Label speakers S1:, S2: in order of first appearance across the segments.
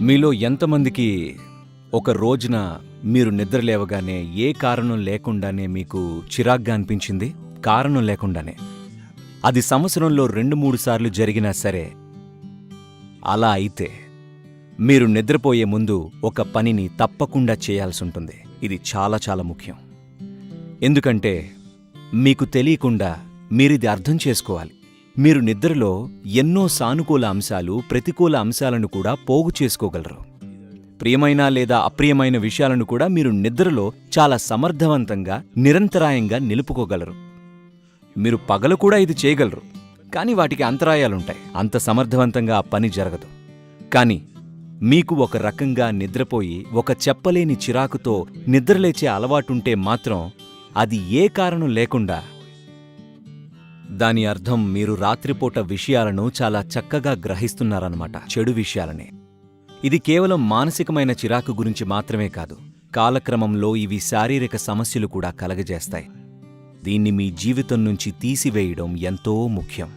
S1: మీలో ఎంతమందికి ఒక రోజున మీరు నిద్రలేవగానే ఏ కారణం లేకుండానే మీకు చిరాగ్గా అనిపించింది? కారణం లేకుండానే. అది సంవత్సరంలో 2-3 సార్లు జరిగినా సరే, అలా అయితే మీరు నిద్రపోయే ముందు ఒక పనిని తప్పకుండా చేయాల్సుంటుంది. ఇది చాలా చాలా ముఖ్యం. ఎందుకంటే మీకు తెలియకుండా మీరిది అర్థం చేసుకోవాలి. మీరు నిద్రలో ఎన్నో సానుకూల అంశాలు, ప్రతికూల అంశాలను కూడా పోగు చేసుకోగలరు. ప్రియమైన లేదా అప్రియమైన విషయాలను కూడా మీరు నిద్రలో చాలా సమర్థవంతంగా, నిరంతరాయంగా నిలుపుకోగలరు. మీరు పగలు కూడా ఇది చేయగలరు, కానీ వాటికి అంతరాయాలుంటాయి. అంత సమర్థవంతంగా ఆ పని జరగదు. కానీ మీకు ఒక రకంగా నిద్రపోయి ఒక చెప్పలేని చిరాకుతో నిద్రలేచే అలవాటుంటే మాత్రం అది ఏ కారణం లేకుండా, దాని అర్థం మీరు రాత్రిపూట విషయాలను చాలా చక్కగా గ్రహిస్తున్నారన్నమాట, చెడు విషయాలనే. ఇది కేవలం మానసికమైన చిరాకు గురించి మాత్రమే కాదు, కాలక్రమంలో ఇవి శారీరక సమస్యలు కూడా కలగజేస్తాయి. దీన్ని మీ జీవితం నుంచి తీసివేయడం ఎంతో ముఖ్యం.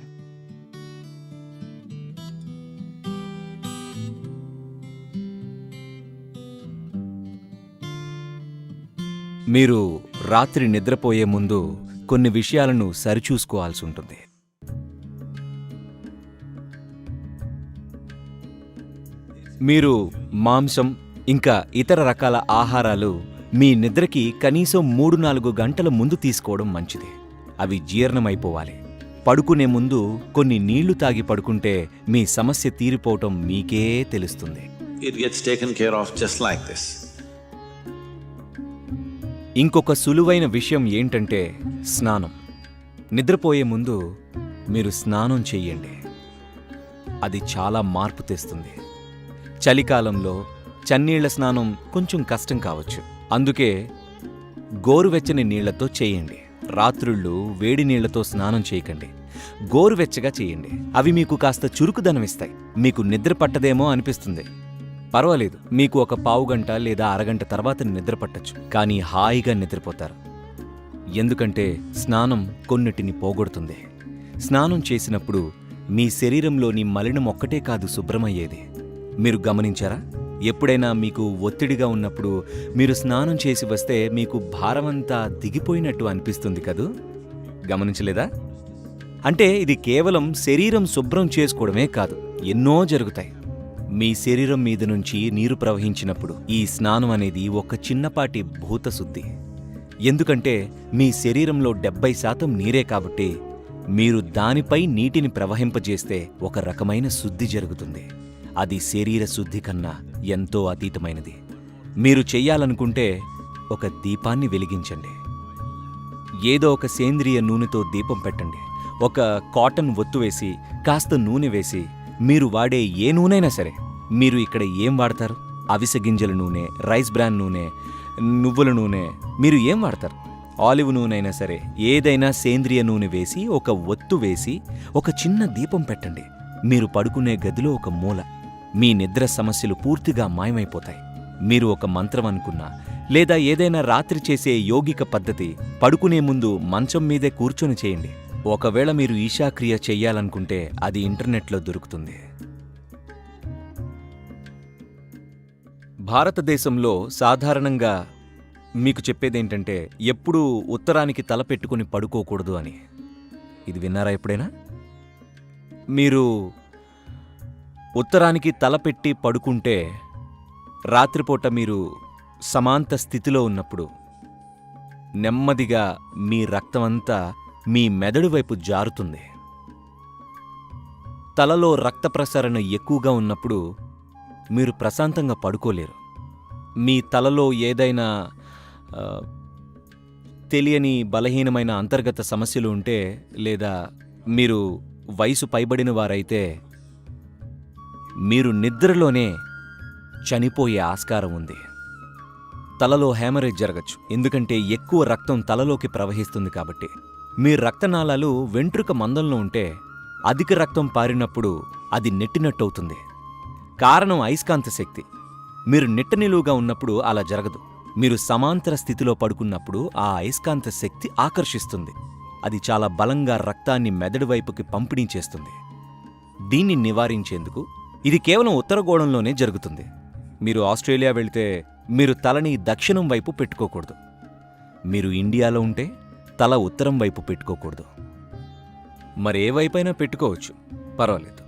S1: మీరు రాత్రి నిద్రపోయే ముందు కొన్ని విషయాలను సరిచూసుకోవాల్సి ఉంటుంది. మీరు మాంసం ఇంకా ఇతర రకాల ఆహారాలు మీ నిద్రకి కనీసం 3-4 గంటల ముందు తీసుకోవడం మంచిది. అవి జీర్ణమైపోవాలి. పడుకునే ముందు కొన్ని నీళ్లు తాగి పడుకుంటే మీ సమస్య తీరిపోవటం మీకే తెలుస్తుంది.
S2: It gets taken care of just like this.
S1: ఇంకొక సులువైన విషయం ఏంటంటే స్నానం. నిద్రపోయే ముందు మీరు స్నానం చెయ్యండి. అది చాలా మార్పు తెస్తుంది. చలికాలంలో చన్నీళ్ల స్నానం కొంచెం కష్టం కావచ్చు. అందుకే గోరువెచ్చని నీళ్లతో చేయండి. రాత్రుళ్ళు వేడి నీళ్లతో స్నానం చేయకండి. గోరువెచ్చగా చేయండి. అవి మీకు కాస్త చురుకుదనమిస్తాయి. మీకు నిద్ర పట్టదేమో అనిపిస్తుంది. పర్వాలేదు, మీకు ఒక పావుగంట లేదా అరగంట తర్వాత నిద్ర పట్టచ్చు. కానీ హాయిగా నిద్రపోతారు. ఎందుకంటే స్నానం కొన్నిటిని పోగొడుతుంది. స్నానం చేసినప్పుడు మీ శరీరంలోని మలినం ఒక్కటే కాదు శుభ్రమయ్యేది. మీరు గమనించారా? ఎప్పుడైనా మీకు ఒత్తిడిగా ఉన్నప్పుడు మీరు స్నానం చేసి వస్తే మీకు భారమంతా దిగిపోయినట్టు అనిపిస్తుంది కదూ? గమనించలేదా? అంటే ఇది కేవలం శరీరం శుభ్రం చేసుకోవడమే కాదు, ఎన్నో జరుగుతాయి. మీ శరీరం మీద నుంచి నీరు ప్రవహించినప్పుడు ఈ స్నానం అనేది ఒక చిన్నపాటి భూతశుద్ధి. ఎందుకంటే మీ శరీరంలో 70% నీరే కాబట్టి మీరు దానిపై నీటిని ప్రవహింపజేస్తే ఒక రకమైన శుద్ధి జరుగుతుంది. అది శరీర శుద్ధి కన్నా ఎంతో అతీతమైనది. మీరు చెయ్యాలనుకుంటే ఒక దీపాన్ని వెలిగించండి. ఏదో ఒక సేంద్రియ నూనెతో దీపం పెట్టండి. ఒక కాటన్ ఒత్తు వేసి కాస్త నూనె వేసి, మీరు వాడే ఏ నూనెైనా సరే, మీరు ఇక్కడ ఏం వాడతారు? అవిసె గింజల నూనె, రైస్ బ్రాన్ నూనె, నువ్వుల నూనె, మీరు ఏం వాడతారు? ఆలివ్ నూనె అయినా సరే, ఏదైనా సేంద్రియ నూనె వేసి ఒక ఒత్తు వేసి ఒక చిన్న దీపం పెట్టండి. మీరు పడుకునే గదిలో ఒక మూల. మీ నిద్ర సమస్యలు పూర్తిగా మాయమైపోతాయి. మీరు ఒక మంత్రం అనుకున్నా లేదా ఏదైనా రాత్రి చేసే యోగిక పద్ధతి పడుకునే ముందు మంచం మీదే కూర్చొని చేయండి. ఒకవేళ మీరు ఈశాక్రియ చెయ్యాలనుకుంటే అది ఇంటర్నెట్లో దొరుకుతుంది. భారతదేశంలో సాధారణంగా మీకు చెప్పేదేంటంటే ఎప్పుడూ ఉత్తరానికి తల పెట్టుకుని పడుకోకూడదు అని. ఇది విన్నారా ఎప్పుడైనా? మీరు ఉత్తరానికి తల పెట్టి పడుకుంటే రాత్రిపూట మీరు సమాంత స్థితిలో ఉన్నప్పుడు నెమ్మదిగా మీ రక్తమంతా మీ మెదడు వైపు జారుతుంది. తలలో రక్త ప్రసరణ ఎక్కువగా ఉన్నప్పుడు మీరు ప్రశాంతంగా పడుకోలేరు. మీ తలలో ఏదైనా తెలియని బలహీనమైన అంతర్గత సమస్యలు ఉంటే, లేదా మీరు వయసు పైబడిన వారైతే మీరు నిద్రలోనే చనిపోయే ఆస్కారం ఉంది. తలలో హేమరేజ్ జరగచ్చు, ఎందుకంటే ఎక్కువ రక్తం తలలోకి ప్రవహిస్తుంది కాబట్టి. మీ రక్తనాళాలు వెంట్రుక మందంలో ఉంటే అధిక రక్తం పారినప్పుడు అది నెట్టినట్టవుతుంది. కారణం అయస్కాంత శక్తి. మీరు నిట్ట నిలువుగా ఉన్నప్పుడు అలా జరగదు. మీరు సమాంతర స్థితిలో పడుకున్నప్పుడు ఆ అయస్కాంత శక్తి ఆకర్షిస్తుంది. అది చాలా బలంగా రక్తాన్ని మెదడు వైపుకి పంపిణీ చేస్తుంది. దీన్ని నివారించేందుకు ఇది కేవలం ఉత్తరగోళంలోనే జరుగుతుంది. మీరు ఆస్ట్రేలియా వెళ్తే మీరు తలని దక్షిణం వైపు పెట్టుకోకూడదు. మీరు ఇండియాలో ఉంటే తల ఉత్తరం వైపు పెట్టుకోకూడదు. మరే వైపైనా పెట్టుకోవచ్చు, పర్వాలేదు.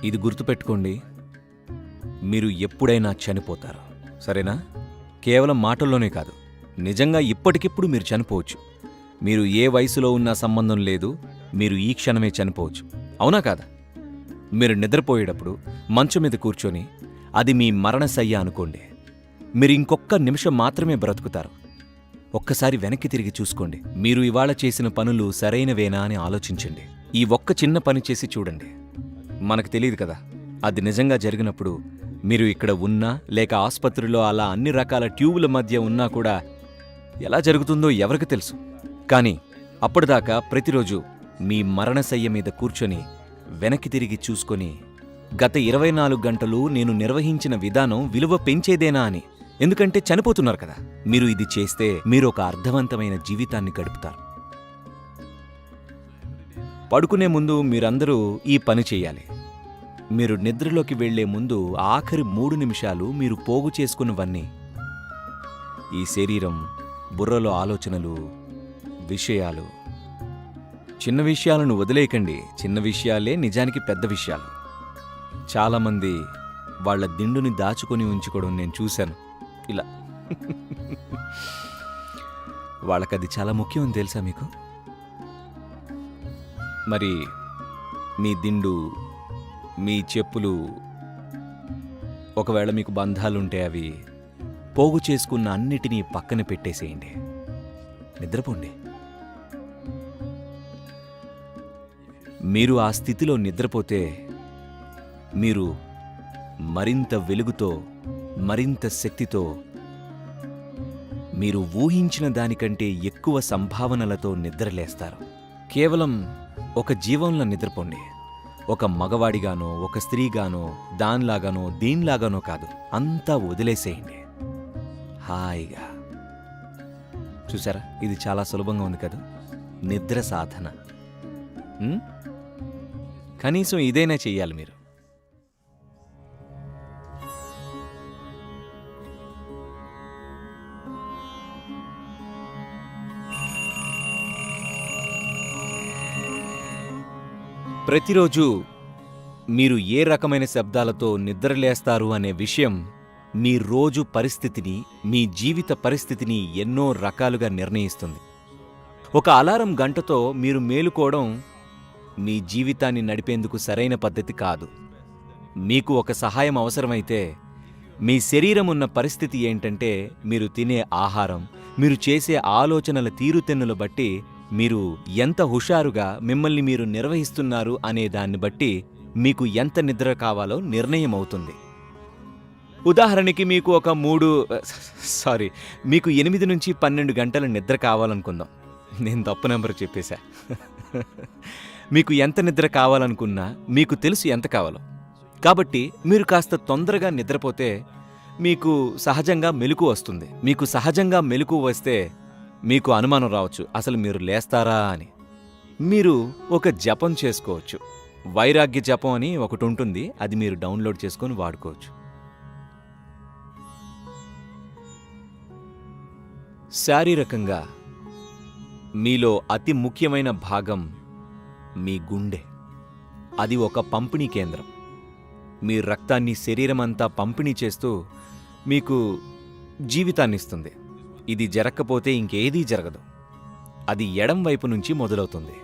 S1: ఇది గుర్తుపెట్టుకోండి, మీరు ఎప్పుడైనా చనిపోతారు, సరేనా? కేవలం మాటల్లోనే కాదు, నిజంగా ఇప్పటికిప్పుడు మీరు చనిపోవచ్చు. మీరు ఏ వయసులో ఉన్నా సంబంధం లేదు, మీరు ఈ క్షణమే చనిపోవచ్చు. అవునా కాదా? మీరు నిద్రపోయేటప్పుడు మంచం మీద కూర్చొని అది మీ మరణశయ్య అనుకోండి. మీరు ఇంకొక్క నిమిషం మాత్రమే బ్రతుకుతారు. ఒక్కసారి వెనక్కి తిరిగి చూసుకోండి. మీరు ఇవాళ చేసిన పనులు సరైనవేనా అని ఆలోచించండి. ఈ ఒక్క చిన్న పని చేసి చూడండి. మనకు తెలియదు కదా, అది నిజంగా జరిగినప్పుడు మీరు ఇక్కడ ఉన్నా లేక ఆసుపత్రిలో అలా అన్ని రకాల ట్యూబుల మధ్య ఉన్నా కూడా ఎలా జరుగుతుందో ఎవరికి తెలుసు. కానీ అప్పటిదాకా ప్రతిరోజు మీ మరణశయ్య మీద కూర్చొని వెనక్కి తిరిగి చూసుకొని గత 24 గంటలు నేను నిర్వహించిన విధానం విలువ పెంచేదేనా అని. ఎందుకంటే చనిపోతున్నారు కదా. మీరు ఇది చేస్తే మీరు ఒక అర్థవంతమైన జీవితాన్ని గడుపుతారు. పడుకునే ముందు మీరందరూ ఈ పని చేయాలి. మీరు నిద్రలోకి వెళ్లే ముందు ఆఖరి 3 నిమిషాలు మీరు పోగు చేసుకున్నవన్నీ, ఈ శరీరం, బుర్రలో ఆలోచనలు, విషయాలు, చిన్న విషయాలను వదిలేయకండి. చిన్న విషయాలే నిజానికి పెద్ద విషయాలు. చాలామంది వాళ్ల దిండుని దాచుకొని ఉంచుకోవడం నేను చూశాను. ఇలా వాళ్ళకది చాలా ముఖ్యం అని తెలుసా మీకు? మరి మీ దిండు, మీ చెప్పులు, ఒకవేళ మీకు బంధాలుంటే అవి పోగు చేసుకున్న అన్నిటినీ పక్కన పెట్టేసేయండి. నిద్రపోండి. మీరు ఆ స్థితిలో నిద్రపోతే మీరు మరింత వెలుగుతో, మరింత శక్తితో, మీరు ఊహించిన దానికంటే ఎక్కువ సంభావనలతో నిద్రలేస్తారు. కేవలం ఒక జీవంలో నిద్రపోండి. ఒక మగవాడిగానో, ఒక స్త్రీగానో, దానిలాగానో, దీనిలాగానో కాదు. అంతా వదిలేసేయండి హాయిగా. చూసారా, ఇది చాలా సులభంగా ఉంది కదా, నిద్ర సాధన. కనీసం ఇదైనా చెయ్యాలి మీరు. ప్రతిరోజు మీరు ఏ రకమైన శబ్దాలతో నిద్రలేస్తారు అనే విషయం మీ రోజు పరిస్థితిని, మీ జీవిత పరిస్థితిని ఎన్నో రకాలుగా నిర్ణయిస్తుంది. ఒక అలారం గంటతో మీరు మేలుకోవడం మీ జీవితాన్ని నడిపేందుకు సరైన పద్ధతి కాదు. మీకు ఒక సహాయం అవసరమైతే మీ శరీరం ఉన్న పరిస్థితి ఏంటంటే, మీరు తినే ఆహారం, మీరు చేసే ఆలోచనల తీరుతెన్నులు బట్టి మీరు ఎంత హుషారుగా మిమ్మల్ని మీరు నిర్వహిస్తున్నారు అనే దాన్ని బట్టి మీకు ఎంత నిద్ర కావాలో నిర్ణయం అవుతుంది. ఉదాహరణకి మీకు ఒక మీకు 8 నుంచి 12 గంటల నిద్ర కావాలనుకుందాం. నేను తప్పు నెంబర్ చెప్పేశా. మీకు ఎంత నిద్ర కావాలనుకున్నా మీకు తెలుసు ఎంత కావాలో. కాబట్టి మీరు కాస్త తొందరగా నిద్రపోతే మీకు సహజంగా మెలకువ వస్తుంది. మీకు సహజంగా మెలకువ వస్తే మీకు అనుమానం రావచ్చు, అసలు మీరు లేస్తారా అని. మీరు ఒక జపం చేసుకోవచ్చు. వైరాగ్య జపం అని ఒకటి ఉంటుంది, అది మీరు డౌన్లోడ్ చేసుకొని వాడుకోవచ్చు. శారీరకంగా మీలో అతి ముఖ్యమైన భాగం మీ గుండె. అది ఒక పంపిణీ కేంద్రం. మీ రక్తాన్ని శరీరమంతా పంపిణీ చేస్తూ మీకు జీవితాన్నిస్తుంది. ఇది జరగకపోతే ఇంకేదీ జరగదు. అది ఎడం వైపు నుంచి మొదలవుతుంది.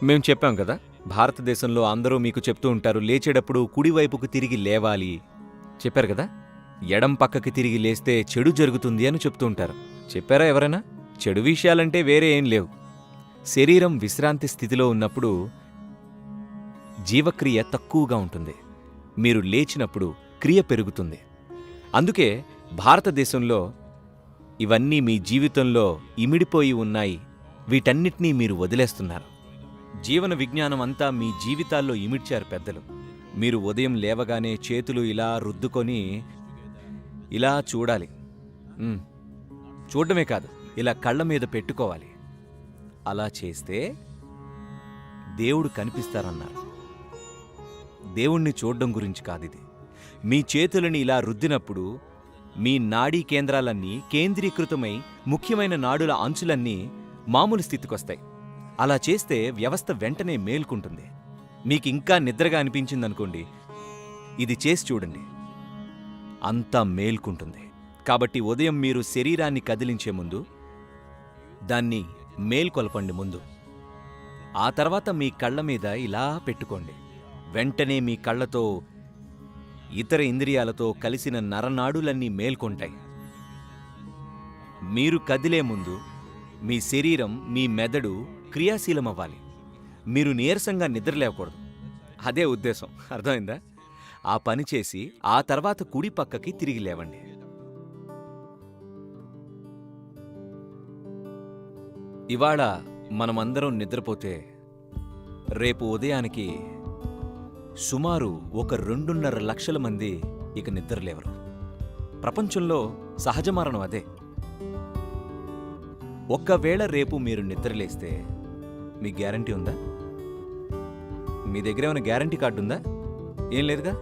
S1: మేం చెప్పాం కదా, భారతదేశంలో అందరూ మీకు చెప్తూ ఉంటారు, లేచేటప్పుడు కుడివైపుకు తిరిగి లేవాలి. చెప్పారు కదా, ఎడం పక్కకి తిరిగి లేస్తే చెడు జరుగుతుంది అని చెప్తూ ఉంటారు. చెప్పారా ఎవరైనా? చెడు విషయాలంటే వేరే ఏం లేవు. శరీరం విశ్రాంతి స్థితిలో ఉన్నప్పుడు జీవక్రియ తక్కువగా ఉంటుంది. మీరు లేచినప్పుడు క్రియ పెరుగుతుంది. అందుకే భారతదేశంలో ఇవన్నీ మీ జీవితంలో ఇమిడిపోయి ఉన్నాయి. వీటన్నిటినీ మీరు వదిలేస్తున్నారు. జీవన విజ్ఞానం అంతా మీ జీవితాల్లో ఇమిడ్చారు పెద్దలు. మీరు ఉదయం లేవగానే చేతులు ఇలా రుద్దుకొని ఇలా చూడాలి. చూడడమే కాదు, ఇలా కళ్ళ మీద పెట్టుకోవాలి. అలా చేస్తే దేవుడు కనిపిస్తారన్నారు. దేవుణ్ణి చూడ్డం గురించి కాదిది. మీ చేతులని ఇలా రుద్దినప్పుడు మీ నాడీ కేంద్రాలన్నీ కేంద్రీకృతమై ముఖ్యమైన నాడుల అంచులన్నీ మామూలు స్థితికొస్తాయి. అలా చేస్తే వ్యవస్థ వెంటనే మేల్కుంటుంది. మీకింకా నిద్రగా అనిపించిందనుకోండి, ఇది చేసి చూడండి, అంతా మేల్కుంటుంది. కాబట్టి ఉదయం మీరు శరీరాన్ని కదిలించే ముందు దాన్ని మేల్కొల్పండి ముందు. ఆ తర్వాత మీ కళ్ళ మీద ఇలా పెట్టుకోండి. వెంటనే మీ కళ్ళతో ఇతర ఇంద్రియాలతో కలిసిన నరనాడులన్నీ మేల్కొంటాయి. మీరు కదిలే ముందు మీ శరీరం, మీ మెదడు క్రియాశీలమవ్వాలి. మీరు నీరసంగా నిద్రలేవకూడదు. అదే ఉద్దేశం. అర్థమైందా? ఆ పని చేసి ఆ తర్వాత కుడి పక్కకి తిరిగి లేవండి. ఇవాళ మనమందరం నిద్రపోతే రేపు ఉదయానికి సుమారు 2.5 లక్షల మంది ఇక నిద్రలేవరు. ప్రపంచంలో సహజ మరణం అదే. ఒక్కవేళ రేపు మీరు నిద్రలేస్తే మీ గ్యారంటీ ఉందా? మీ దగ్గర ఏమైనా గ్యారంటీ కార్డు ఉందా? ఏం లేదుగా.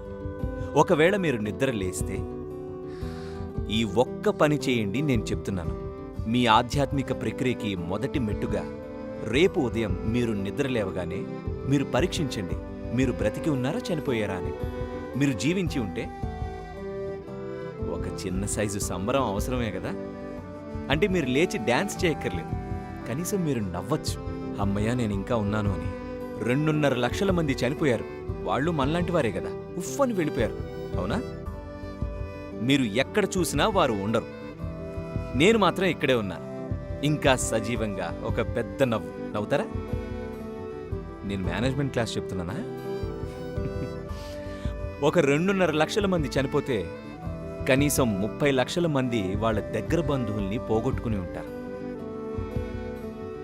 S1: ఒకవేళ మీరు నిద్రలేస్తే ఈ ఒక్క పని చేయండి. నేను చెప్తున్నాను, మీ ఆధ్యాత్మిక ప్రక్రియకి మొదటి మెట్టుగా రేపు ఉదయం మీరు నిద్రలేవగానే మీరు పరీక్షించండి, మీరు బ్రతికి ఉన్నారా చనిపోయారా అని. మీరు జీవించి ఉంటే ఒక చిన్న సైజు సంబరం అవసరమే కదా. అంటే మీరు లేచి డాన్స్ చేయక్కర్లేదు, కనీసం మీరు నవ్వచ్చు, అమ్మయ్య నేను ఇంకా ఉన్నాను అని. 2.5 లక్షల మంది చనిపోయారు, వాళ్ళు మనలాంటి వారే కదా, ఉఫ్ అని వెళ్ళిపోయారు, అవునా? మీరు ఎక్కడ చూసినా వారు ఉండరు. నేను మాత్రం ఇక్కడే ఉన్నాను, ఇంకా సజీవంగా. ఒక పెద్ద నవ్వుతారా? నేను మేనేజ్మెంట్ క్లాస్ చెప్తున్నానా? ఒక 2.5 లక్షల మంది చనిపోతే కనీసం 30 లక్షల మంది వాళ్ళ దగ్గర బంధువుల్ని పోగొట్టుకుని ఉంటారు.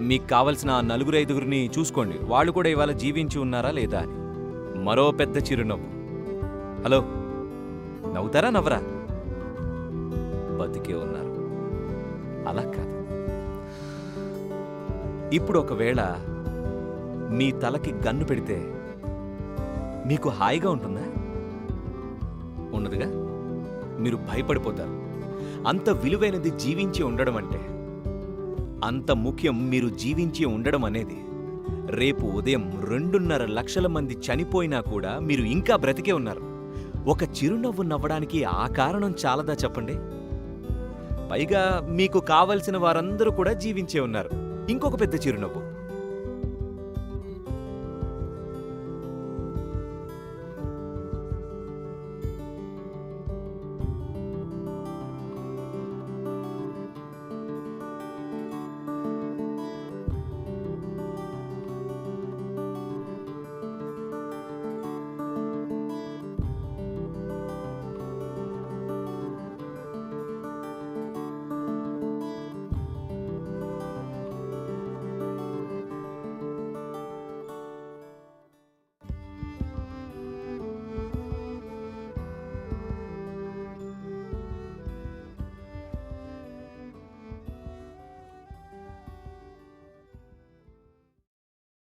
S1: మీకు కావలసిన 4-5గురిని చూసుకోండి, వాళ్ళు కూడా ఇవాళ జీవించి ఉన్నారా లేదా అని. మరో పెద్ద చిరునవ్వు. హలో, నవ్వుతారా నవ్వరా? బతికే ఉన్నారు. అలా కాదు. ఇప్పుడు ఒకవేళ మీ తలకి గన్ను పెడితే మీకు హాయిగా ఉంటుందా? ఉండదుగా. మీరు భయపడిపోతారు. అంత విలువైనది జీవించి ఉండడం అంటే, అంత ముఖ్యం మీరు జీవించి ఉండడం అనేది. రేపు ఉదయం 2.5 లక్షల మంది చనిపోయినా కూడా మీరు ఇంకా బ్రతికే ఉన్నారు. ఒక చిరునవ్వు నవ్వడానికి ఆ కారణం చాలదా చెప్పండి? పైగా మీకు కావలసిన వారందరూ కూడా జీవించే ఉన్నారు. ఇంకొక పెద్ద చిరునవ్వు.